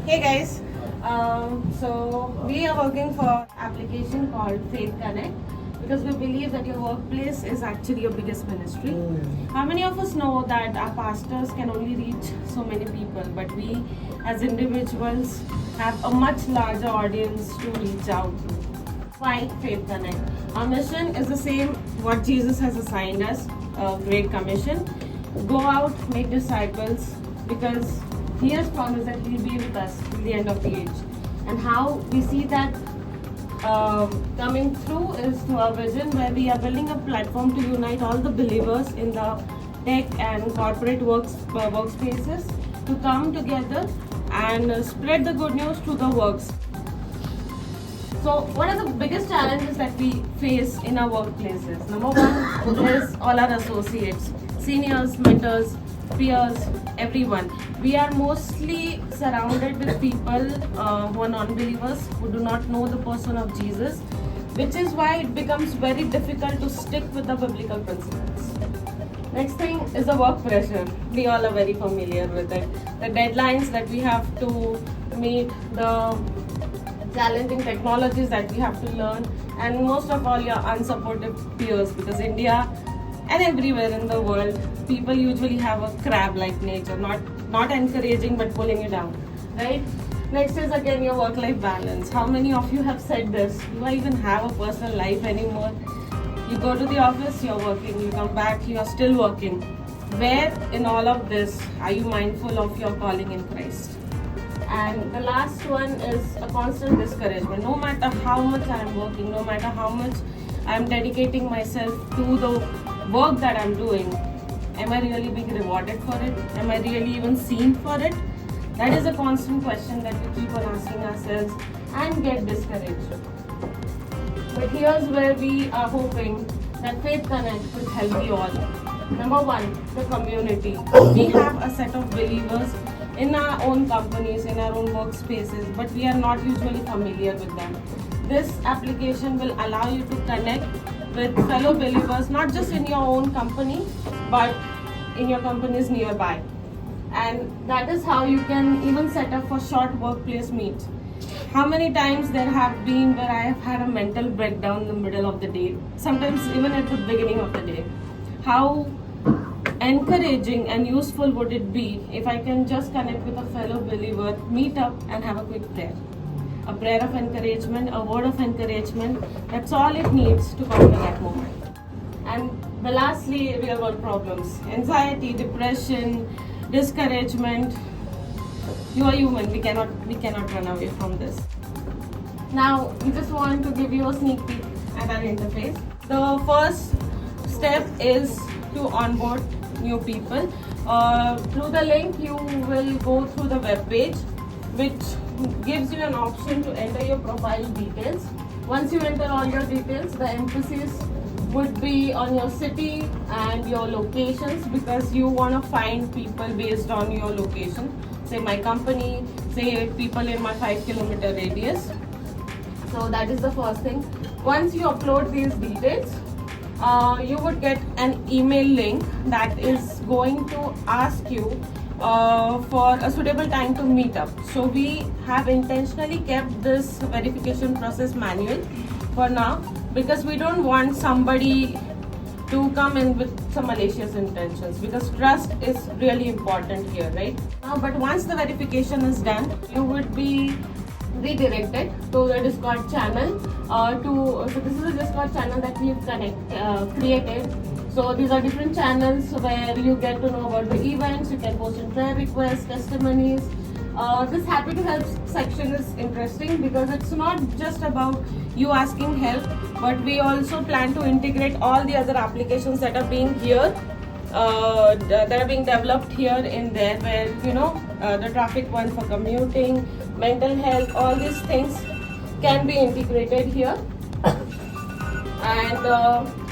Hey guys, so we are working for an application called Faith Connect because we believe that your workplace is actually your biggest ministry. How many of us know that our pastors can only reach so many people, but we as individuals have a much larger audience to reach out to? Why Faith Connect? Our mission is the same what Jesus has assigned us, a great commission. Go out, make disciples, because He has promised that He'll be with us till the end of the age. And how we see that coming through is through our vision, where we are building a platform to unite all the believers in the tech and corporate workspaces to come together and spread the good news to the works. So, what are the biggest challenges that we face in our workplaces? Number one is all our associates, seniors, mentors, peers, everyone. We are mostly surrounded with people who are non-believers, who do not know the person of Jesus, which is why it becomes very difficult to stick with the biblical principles. Next thing is the work pressure. We all are very familiar with it. The deadlines that we have to meet, the challenging technologies that we have to learn, and most of all your unsupportive peers, because India and everywhere in the world people usually have a crab-like nature, not encouraging but pulling you down, right? Next is again your work-life balance. How many of you have said this? Do I even have a personal life anymore? You go to the office, you're working, you come back, you're still working. Where in all of this are you mindful of your calling in Christ? And the last one is a constant discouragement. No matter how much I am working, no matter how much I am dedicating myself to the work that I'm doing, am I really being rewarded for it? Am I really even seen for it? That is a constant question that we keep on asking ourselves and get discouraged. But here's where we are hoping that Faith Connect will help you all. Number one, the community. We have a set of believers in our own companies, in our own workspaces, but we are not usually familiar with them. This application will allow you to connect with fellow believers, not just in your own company, but in your companies nearby. And that is how you can even set up for short workplace meets. How many times there have been where I have had a mental breakdown in the middle of the day, sometimes even at the beginning of the day. How encouraging and useful would it be if I can just connect with a fellow believer, meet up and have a quick prayer. A prayer of encouragement, a word of encouragement, that's all it needs to conquer that moment. And the lastly, real world problems. Anxiety, depression, discouragement. You are human, we cannot run away from this. Now, we just want to give you a sneak peek at our interface. The first step is to onboard new people. Through the link, you will go through the web page, which gives you an option to enter your profile details. Once you enter all your details, the emphasis would be on your city and your locations, because you want to find people based on your location. Say my company, say people in my 5-kilometer radius. So that is the first thing. Once you upload these details, you would get an email link that is going to ask you for a suitable time to meet up. So we have intentionally kept this verification process manual for now, because we don't want somebody to come in with some malicious intentions, because trust is really important here, right? But once the verification is done, you would be redirected to the Discord channel. So this is a Discord channel that we've created. So these are different channels where you get to know about the events. You can post in prayer requests, testimonies. This happy to help section is interesting because it's not just about you asking help, but we also plan to integrate all the other applications that are being developed here in there, where the traffic one for commuting, mental health, all these things can be integrated here. And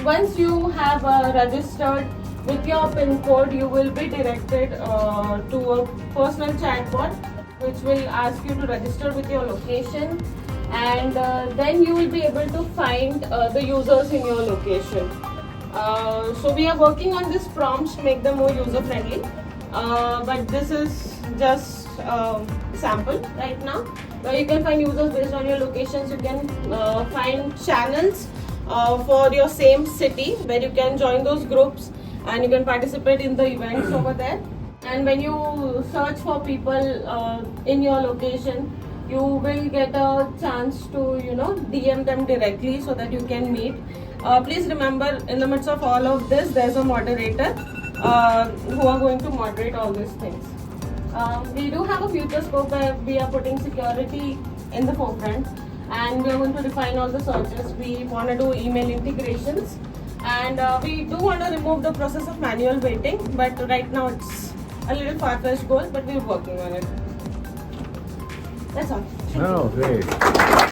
once you have registered with your PIN code, you will be directed to a personal chatbot, which will ask you to register with your location, and then you will be able to find the users in your location. So we are working on these prompts to make them more user friendly, but this is just sample right now, where you can find users based on your locations. You can find channels for your same city, where you can join those groups and you can participate in the events over there. And when you search for people in your location, you will get a chance to, you know, DM them directly so that you can meet. Please remember, in the midst of all of this, there's a moderator who are going to moderate all these things. We do have a future scope where we are putting security in the forefront, and we are going to define all the searches. We want to do email integrations, and we do want to remove the process of manual waiting, but right now it's a little far-fetched goal, but we're working on it. That's all. Oh, great.